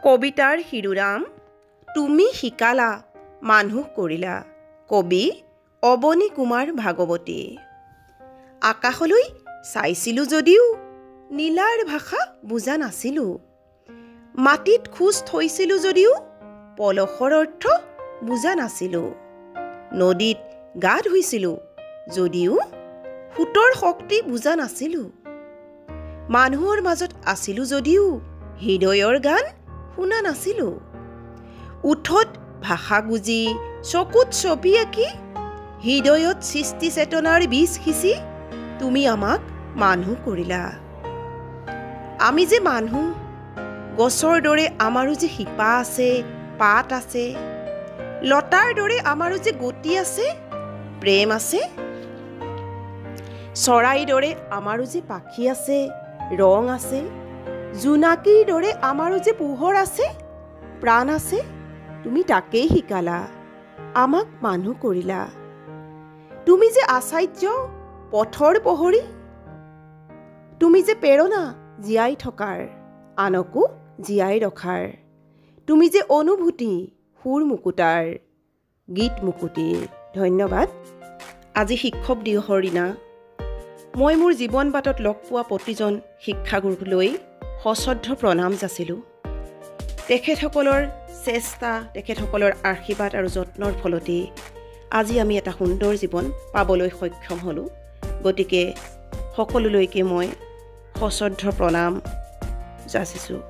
কবিতাৰ শিৰোনাম তুমি শিকালা মানুহ কৰিলা। কবি অৱনী কুমাৰ ভাগৱতী। আকাশলৈ চাইছিলোঁ যদিও নীলাৰ ভাষা বুজা নাছিলোঁ। মাটিত খোজ থৈছিলোঁ যদিও পলসৰ অৰ্থ বুজা নাছিলোঁ। নদীত গা ধুইছিলোঁ যদিও সোঁতৰ শক্তি বুজা নাছিলোঁ। মানুহৰ মাজত আছিলোঁ যদিও হৃদয়ৰ গান শুনা নাছিলোঁ। ওঠত ভাষা গুজি চকুত ছবি আঁকি হৃদয়ত সৃষ্টি চেতনাৰ বীজ সিঁচি তুমি আমাক মানুহ কৰিলা। আমি যে মানুহ, গছৰ দৰে আমাৰো যে শিপা আছে, পাত আছে, লতাৰ দৰে আমাৰো যে গতি আছে, প্ৰেম আছে, চৰাইৰ দৰে আমাৰো যে পাখি আছে, ৰং আছে, জোনাকীৰ দৰে আমাৰো যে পোহৰ আছে, প্ৰাণ আছে। তুমি তাকেই শিকালা, আমাক মানুহ কৰিলা। তুমি যে আচাৰ্য পথৰ প্ৰহৰী, তুমি যে প্ৰেৰণা জীয়াই থকাৰ, আনকো জীয়াই ৰখাৰ। তুমি যে অনুভূতি সুৰ মুকুতাৰ, গীত মুকুতিৰ। ধন্যবাদ। আজি শিক্ষক দিৱসৰ দিনা মই মোৰ জীৱন বাটত লগ পোৱা প্ৰতিজন শিক্ষাগুৰুলৈ সশ্ৰদ্ধ প্ৰণাম যাচিলোঁ। তেখেতসকলৰ চেষ্টা, তেখেতসকলৰ আশীৰ্বাদ আৰু যত্নৰ ফলতেই আজি আমি এটা সুন্দৰ জীৱন পাবলৈ সক্ষম হ'লোঁ। গতিকে সকলোলৈকে মই সশ্ৰদ্ধ প্ৰণাম যাচিছোঁ।